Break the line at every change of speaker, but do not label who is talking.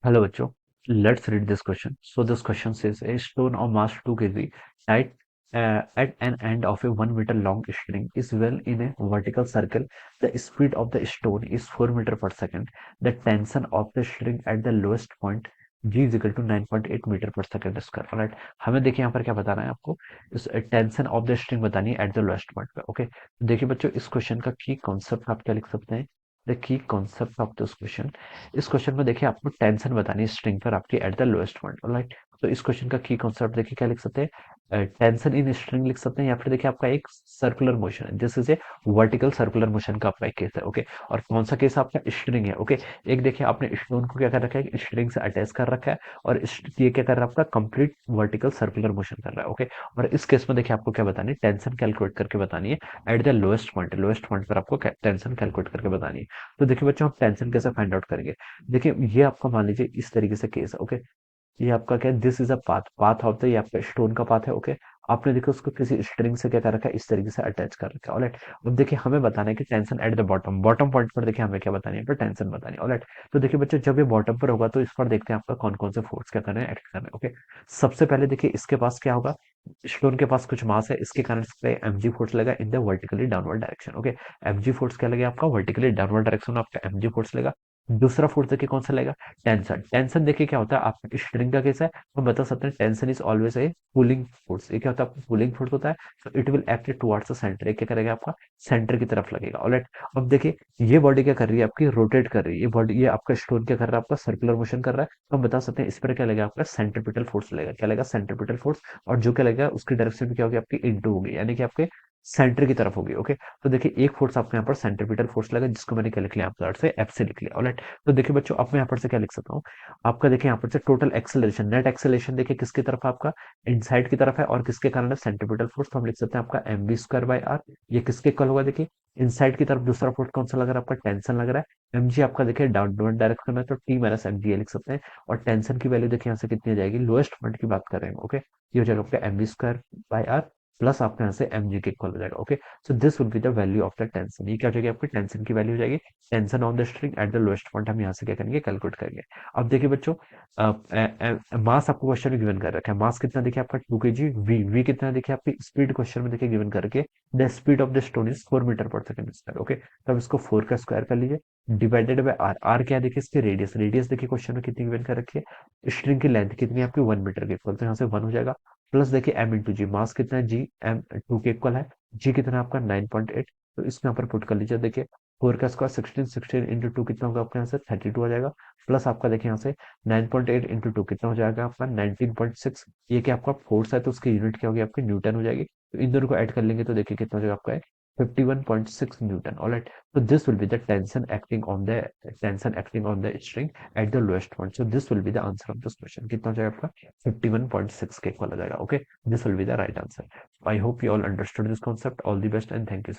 Hello, bachcho. Let's read this question. So this question says a stone of mass 2 kg tied at an end of a 1 meter long string is well in a vertical circle. The speed of the stone is 4 meter per second. The tension of the string at the lowest point G is equal to 9.8 metre per second square. Alright, हमें देखिए यहाँ पर क्या बताना है आपको, इस tension of the string बतानी है एट द लोएस्ट पॉइंट पे। ओके, तो देखिए बच्चों, इस क्वेश्चन का की कॉन्सेप्ट आप क्या लिख सकते हैं। The key concept of this question, इस क्वेश्चन में देखिए आपको टेंशन बतानी है स्ट्रिंग पर आपकी at the lowest point. Right, तो इस क्वेश्चन का की कॉन्सेप्ट देखिए क्या लिख सकते हैं, टेंशन इन स्ट्रिंग लिख सकते हैं, या फिर देखिए आपका एक सर्कुलर मोशन है, this is a vertical circular motion का आपका एक केस है। ओके, और कौन सा केस आपका स्ट्रिंग है। ओके, एक देखिए आपने स्टोन को क्या कर रखा है, स्ट्रिंग से अटैच कर रखा है, और ये क्या कर रहा है आपका कंप्लीट वर्टिकल सर्कुलर मोशन कर रहा है। ओके, और इस केस में देखिए आपको क्या बतानी है, टेंशन कैलकुलेट करके बतानी है एट द लोएस्ट पॉइंट पर आपको टेंशन कैलकुलेट करके बतानी है। तो देखिए बच्चों, हम टेंशन कैसे फाइंड आउट करेंगे। देखिए ये आपका मान लीजिए इस तरीके से केस है। ओके, ये आपका क्या है, this is a path, path of the, ये आपका स्टोन का पाथ है। ओके, आपने देखो उसको किसी स्ट्रिंग से क्या कर रखा है, इस तरीके से अटैच कर रखा है। ऑलराइट, अब देखिए हमें बताना है कि tension at the bottom, bottom point पर देखिए हमें क्या बतानी है, तो टेंशन बतानी है। ऑलराइट, तो देखिए बच्चों, जब ये बॉटम पर होगा तो इस पर देखते हैं आपका कौन कौन से फोर्स क्या कर रहे हैं, एक्ट कर रहे हैं। ओके, सबसे पहले देखिए इसके पास क्या होगा, स्टोन के पास कुछ मास है, इसके कारण इस पे mg फोर्स लगा in the vertically downward direction. Okay, mg force क्या लगेगा आपका, वर्टिकली डाउनवर्ड डायरेक्शन में आपका mg फोर्स लगा। दूसरा फोर्स देखिए कौन सा लगेगा, टेंशन। टेंशन देखिए क्या होता है, आपकी स्ट्रिंग का केस है, हम बता सकते हैं tension is always a pulling force. ये क्या होता है, आपका पुलिंग फोर्स होता है, तो it will act towards the centre. ये क्या करेगा आपका, सेंटर की तरफ लगेगा। ऑलराइट, अब देखिए ये बॉडी क्या कर रही है आपकी, रोटेट कर रही है। ये बॉडी, ये आपका स्टोन क्या कर रहा है, आपका सर्कुलर मोशन कर रहा है, तो हम बता सकते हैं इस पर क्या लगेगा आपका, सेंट्रीपिटल फोर्स लगेगा। क्या लगेगा, सेंट्रीपिटल फोर्स। और जो क्या लगेगा उसकी डायरेक्शन भी क्या होगी आपकी, इनटू होगी, यानी कि आपके सेंटर की तरफ होगी। ओके, तो देखिए एक फोर्स आपको यहाँ पर सेंट्रीपिटल फोर्स लगा, जिसको मैंने क्या लिख लिया आपका से एफ से लिख लिया। ऑलराइट, तो देखिए बच्चों, अब मैं यहाँ पर से क्या लिख सकता हूँ, आपका देखिए यहाँ पर से टोटल एक्सेलरेशन, नेट एक्सेलरेशन देखिए किसकी तरफ है आपका, इनसाइड की तरफ है, और किसके कारण है, सेंट्रीपिटल फोर्स। तो हम लिख सकते हैं आपका M B square by R. ये किसके इक्वल होगा, देखिए इनसाइड की तरफ दूसरा फोर्स कौन सा लग रहा है आपका, टेंशन लग रहा है। एम जी आपका देखिए डाउनवर्ड डायरेक्शन में, तो टी माइनस एम जी लिख सकते हैं। और टेंशन की वैल्यू देखिए यहाँ से कितनी आ जाएगी, लोएस्ट पॉइंट की बात कर रहे हैं। ओके, ये हो जाएगा आपका M B square by R, plus आपके यहाँ से एम जी के इक्वल हो जाएगा। Okay, so this will be the value of the tension. ये क्या हो जाएगी आपकी, टेंशन की वैल्यू हो जाएगी। Tension on the string at the lowest point हम यहाँ से क्या करेंगे, कैलकुलेट करेंगे। अब देखिए बच्चों, मास आपको क्वेश्चन में गिवन कर रखा है, मास कितना देखिए आपका 2 kg, वी कितना देखिए आपकी स्पीड क्वेश्चन में देखिए गिवन करके, the speed of the stone is 4 metre per second square. Okay, तो अब इसको 4 का स्क्वायर कर लीजिए, डिवाइडेड बाय आर। आर क्या है देखिए, इसकी रेडियस, रेडियस देखिए क्वेश्चन में कितनी गिवन कर रखी है, स्ट्रिंग की लेंथ कितनी है आपकी, 1 मीटर के इक्वल, तो यहाँ से 1 हो जाएगा। प्लस देखिए एम इंटू जी, मास कितना है, जी एम 2 के इक्वल है, जी कितना है आपका 9.8, तो इसमें यहाँ पर पुट कर लीजिए। देखिए 4 का स्क्वायर 16, 16 इंटू 2 कितना होगा आपके यहाँ से 32 आ जाएगा। प्लस आपका देखिए यहाँ से 9.8 इंटू 2 कितना हो जाएगा आपका 19.6। ये क्या आपका फोर्स है, तो उसकी यूनिट क्या होगी आपकी, न्यूटन हो जाएगी। तो इन दोनों को ऐड कर लेंगे तो देखिए कितना हो जाएगा आपका 51.6 Newton. Alright, so this will be the tension acting on the string at the lowest point. So this will be the answer of this question. कितना हो जाएगा आपका 51.6 के इक्वल हो जाएगा। Okay, this will be the right answer. I hope you all understood this concept. All the best and thank you.